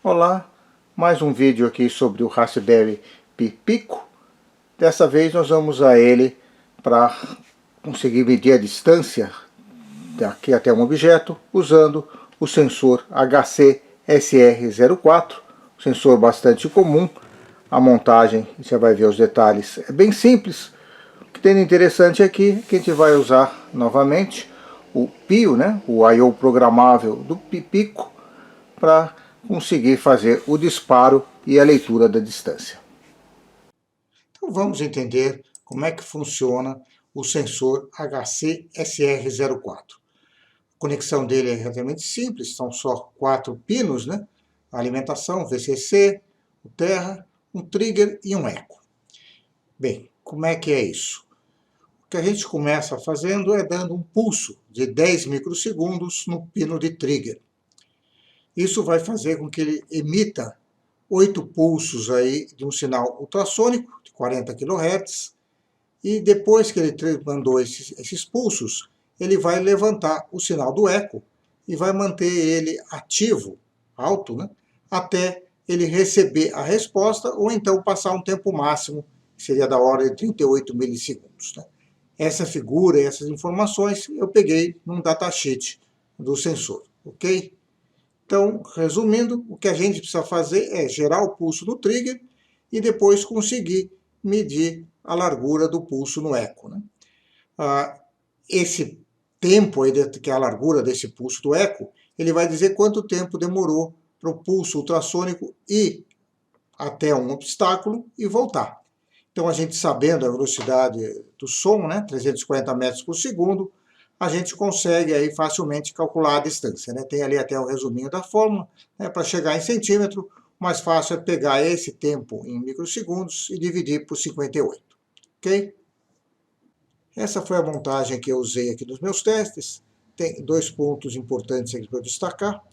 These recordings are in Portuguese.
Olá, mais um vídeo aqui sobre o Raspberry Pi Pico. Dessa vez nós vamos usar ele para conseguir medir a distância daqui até um objeto usando o sensor HC-SR04, sensor bastante comum. A montagem, você vai ver os detalhes, é bem simples. O que tem de interessante aqui é que a gente vai usar novamente o PIO, o I/O programável do Pi Pico, para conseguir fazer o disparo e a leitura da distância. Então vamos entender como é que funciona o sensor HC-SR04. A conexão dele é relativamente simples, são só 4 pinos, A alimentação, VCC, o terra, um trigger e um eco. Bem, como é que é isso? O que a gente começa fazendo é dando um pulso de 10 microsegundos no pino de trigger. Isso vai fazer com que ele emita 8 pulsos aí de um sinal ultrassônico de 40 kHz, e depois que ele mandou esses pulsos, ele vai levantar o sinal do eco e vai manter ele ativo, alto, até ele receber a resposta ou então passar um tempo máximo, que seria da ordem de 38 milissegundos. Essa figura e essas informações eu peguei num datasheet do sensor, ok? Então, resumindo, o que a gente precisa fazer é gerar o pulso no trigger e depois conseguir medir a largura do pulso no eco. Esse tempo aí, que é a largura desse pulso do eco, ele vai dizer quanto tempo demorou para o pulso ultrassônico ir até um obstáculo e voltar. Então, a gente sabendo a velocidade do som, 340 metros por segundo, a gente consegue aí facilmente calcular a distância. Tem ali até o resuminho da fórmula. Para chegar em centímetro, o mais fácil é pegar esse tempo em microsegundos e dividir por 58. Ok? Essa foi a montagem que eu usei aqui nos meus testes. Tem 2 pontos importantes aqui para eu destacar.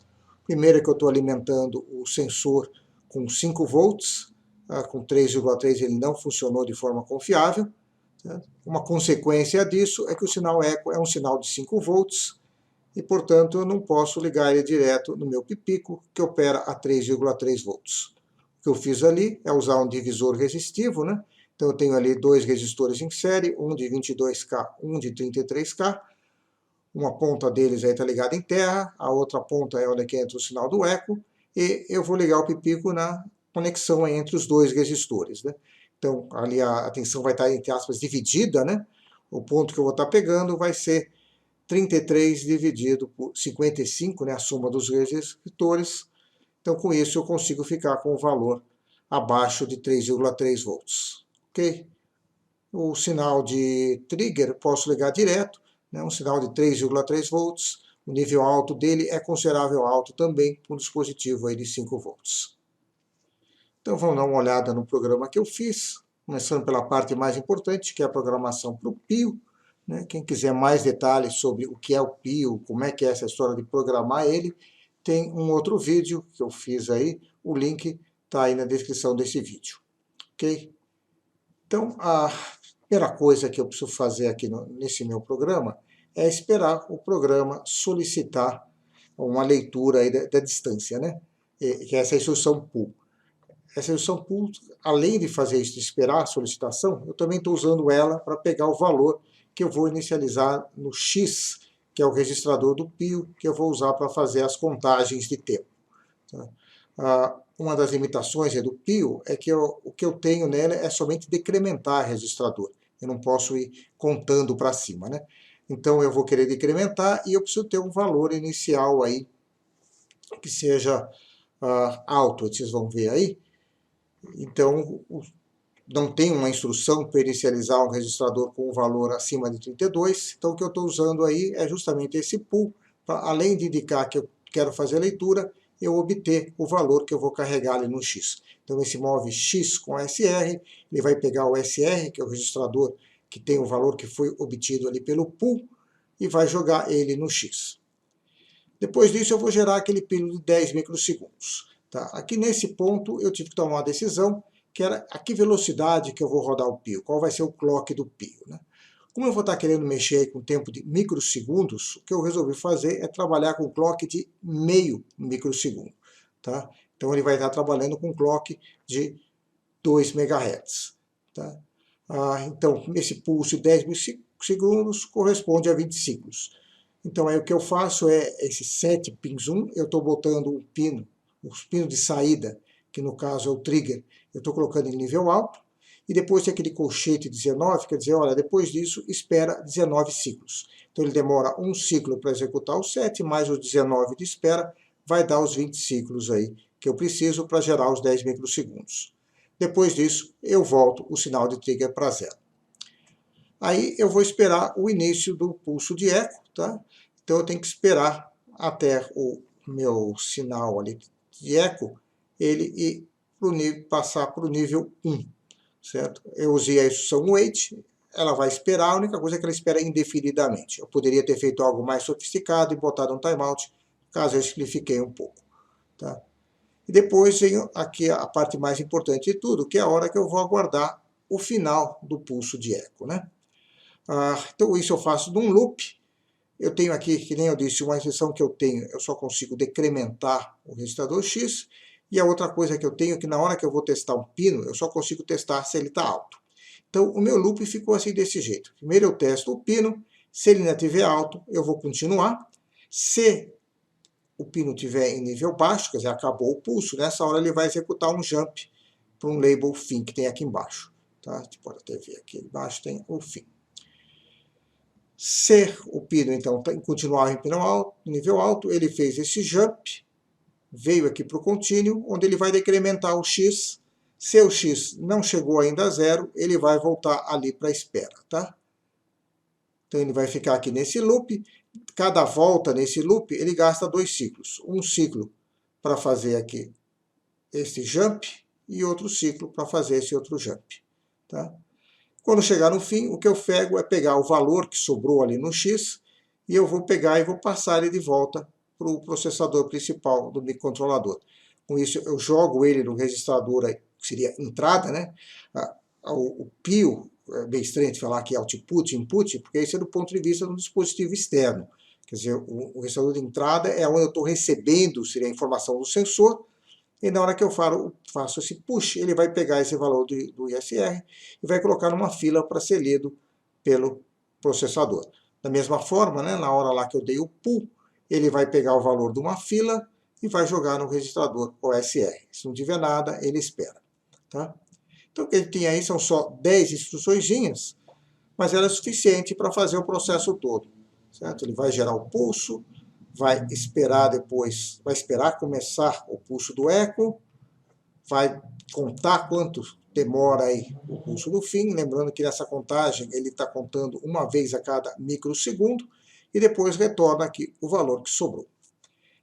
Primeiro é que eu estou alimentando o sensor com 5 volts. Com 3,3 ele não funcionou de forma confiável. Uma consequência disso é que o sinal eco é um sinal de 5 volts e, portanto, eu não posso ligar ele direto no meu Pi Pico, que opera a 3,3 volts. O que eu fiz ali é usar um divisor resistivo, Então eu tenho ali 2 resistores em série, um de 22K, um de 33K. Uma ponta deles está ligada em terra, a outra ponta é onde entra o sinal do eco, e eu vou ligar o Pi Pico na conexão entre os 2 resistores. Então, ali a tensão vai estar, entre aspas, dividida, O ponto que eu vou estar pegando vai ser 33 dividido por 55, a soma dos resistores. Então, com isso, eu consigo ficar com o valor abaixo de 3,3 volts. Ok? O sinal de trigger posso ligar direto, um sinal de 3,3 volts. O nível alto dele é considerável alto também, para um dispositivo aí de 5 volts. Então vamos dar uma olhada no programa que eu fiz, começando pela parte mais importante, que é a programação para o PIO. Quem quiser mais detalhes sobre o que é o PIO, como é que é essa história de programar ele, tem um outro vídeo que eu fiz aí, o link está aí na descrição desse vídeo. Ok? Então, a primeira coisa que eu preciso fazer aqui nesse meu programa é esperar o programa solicitar uma leitura aí da distância, que é essa instrução pull. Essa instrução pull, além de fazer isso, de esperar a solicitação, eu também estou usando ela para pegar o valor que eu vou inicializar no X, que é o registrador do PIO, que eu vou usar para fazer as contagens de tempo. Uma das limitações do PIO é que o que eu tenho nela é somente decrementar registrador. Eu não posso ir contando para cima, Então eu vou querer decrementar e eu preciso ter um valor inicial aí que seja alto, vocês vão ver aí. Então, não tem uma instrução para inicializar um registrador com um valor acima de 32, então o que eu estou usando aí é justamente esse pull, para além de indicar que eu quero fazer a leitura, eu obter o valor que eu vou carregar ali no X. Então esse move X com SR, ele vai pegar o SR, que é o registrador que tem o valor que foi obtido ali pelo pull, e vai jogar ele no X. Depois disso eu vou gerar aquele período de 10 microsegundos. Aqui nesse ponto eu tive que tomar uma decisão, que era a que velocidade que eu vou rodar o PIO, qual vai ser o clock do PIO. Como eu vou estar querendo mexer aí com tempo de microsegundos, o que eu resolvi fazer é trabalhar com clock de meio microsegundo. Então ele vai estar trabalhando com clock de 2 MHz. Tá? Então, esse pulso de 10 segundos corresponde a 20 ciclos. Então, aí o que eu faço é, esses 7 pins 1, eu estou botando um pino, os pinos de saída, que no caso é o trigger, eu estou colocando em nível alto, e depois tem aquele colchete 19, quer dizer, olha, depois disso, espera 19 ciclos. Então, ele demora um ciclo para executar os 7, mais os 19 de espera, vai dar os 20 ciclos aí, que eu preciso para gerar os 10 microsegundos. Depois disso, eu volto o sinal de trigger para 0. Aí eu vou esperar o início do pulso de eco, tá? Então eu tenho que esperar até o meu sinal ali de eco, ele passar para o nível 1, certo? Eu usei a instrução wait, ela vai esperar, a única coisa é que ela espera indefinidamente. Eu poderia ter feito algo mais sofisticado e botado um timeout, caso eu simplifiquei um pouco, tá? E depois vem aqui a parte mais importante de tudo, que é a hora que eu vou aguardar o final do pulso de eco, né? Então isso eu faço num loop. Eu tenho aqui, que nem eu disse, uma instrução que eu tenho, eu só consigo decrementar o registrador X, e a outra coisa que eu tenho é que na hora que eu vou testar um pino, eu só consigo testar se ele está alto. Então o meu loop ficou assim desse jeito. Primeiro eu testo o pino, se ele ainda estiver alto, eu vou continuar. Se o pino estiver em nível baixo, quer dizer, acabou o pulso, nessa hora ele vai executar um jump para um label fim que tem aqui embaixo. Tá? Você pode até ver aqui embaixo tem o fim. Se o pino, então, continuar em nível alto, ele fez esse jump, veio aqui para o contínuo, onde ele vai decrementar o x. Se o x não chegou ainda a 0, ele vai voltar ali para a espera, tá? Então ele vai ficar aqui nesse loop. Cada volta nesse loop, ele gasta 2 ciclos. Um ciclo para fazer aqui esse jump e outro ciclo para fazer esse outro jump, tá? Quando chegar no fim, o que eu pego é pegar o valor que sobrou ali no X e eu vou pegar e vou passar ele de volta para o processador principal do microcontrolador. Com isso, eu jogo ele no registrador, aí, que seria entrada, né? O PIO, é bem estranho de falar que é output, input, porque isso é do ponto de vista do dispositivo externo. Quer dizer, o registrador de entrada é onde eu estou recebendo, seria a informação do sensor, e na hora que eu faço esse push, ele vai pegar esse valor do ISR e vai colocar numa fila para ser lido pelo processador. Da mesma forma, né, na hora lá que eu dei o pull, ele vai pegar o valor de uma fila e vai jogar no registrador OSR. Se não tiver nada, ele espera. Tá? Então o que ele tem aí são só 10 instruçõezinhas, mas ela é suficiente para fazer o processo todo. Certo? Ele vai gerar o pulso, vai esperar depois, vai esperar começar o pulso do eco, vai contar quanto demora aí o pulso do fim, lembrando que nessa contagem ele está contando uma vez a cada microsegundo, e depois retorna aqui o valor que sobrou.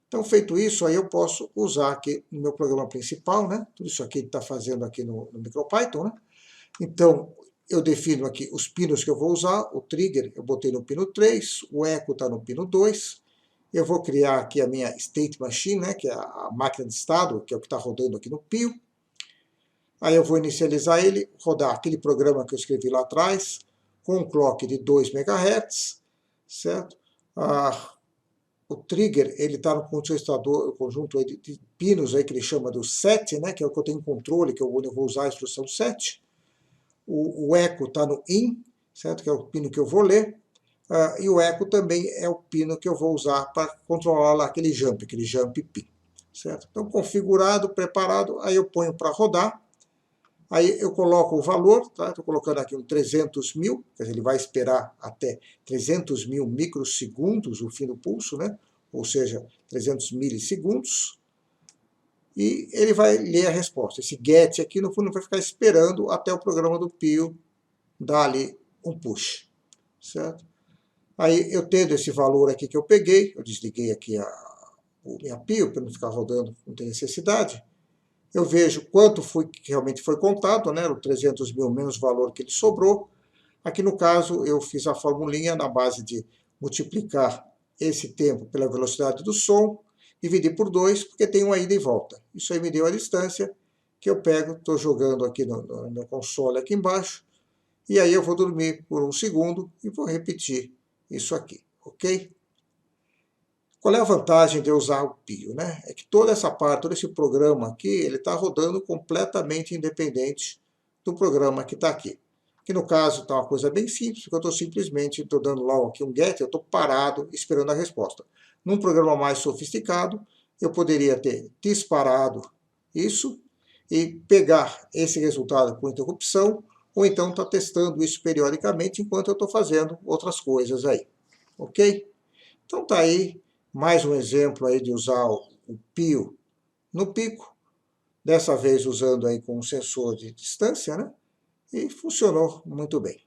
Então, feito isso, aí eu posso usar aqui no meu programa principal, né? Tudo isso aqui ele está fazendo aqui no MicroPython, né? Então, eu defino aqui os pinos que eu vou usar, o trigger eu botei no pino 3, o eco está no pino 2, eu vou criar aqui a minha state machine, né, que é a máquina de estado, que é o que está rodando aqui no PIO. Aí eu vou inicializar ele, rodar aquele programa que eu escrevi lá atrás, com um clock de 2 MHz, certo? O trigger, ele está no conjunto aí de pinos aí que ele chama do set, né, que é o que eu tenho controle, que eu vou usar a instrução set. O eco está no in, certo? Que é o pino que eu vou ler. E o eco também é o pino que eu vou usar para controlar lá aquele jump pin, certo? Então, configurado, preparado, aí eu ponho para rodar, aí eu coloco o valor, tá? Estou colocando aqui um 300 mil, quer dizer, ele vai esperar até 300 mil microsegundos o fim do pulso, né? Ou seja, 300 milissegundos, e ele vai ler a resposta. Esse get aqui, no fundo, vai ficar esperando até o programa do PIO dar ali um push, certo? Aí eu tendo esse valor aqui que eu peguei, eu desliguei aqui o minha PIO para não ficar rodando, não tem necessidade. Eu vejo quanto que realmente foi contado, né, o 300 mil menos o valor que ele sobrou. Aqui no caso eu fiz a formulinha na base de multiplicar esse tempo pela velocidade do som, dividir por 2, porque tem uma ida e volta. Isso aí me deu a distância que eu pego, estou jogando aqui no meu console aqui embaixo, e aí eu vou dormir por 1 segundo e vou repetir isso aqui, ok? Qual é a vantagem de eu usar o Pio, né? É que toda essa parte, todo esse programa aqui, ele está rodando completamente independente do programa que está aqui. Que no caso está uma coisa bem simples, porque eu estou simplesmente dando lá aqui um get, eu estou parado esperando a resposta. Num programa mais sofisticado, eu poderia ter disparado isso e pegar esse resultado com interrupção, ou então estar testando isso periodicamente enquanto eu estou fazendo outras coisas aí. Ok? Então tá aí mais um exemplo aí de usar o Pio no pico, dessa vez usando aí com um sensor de distância, né? E funcionou muito bem.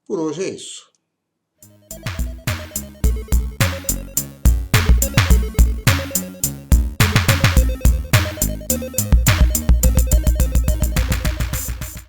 Por hoje é isso.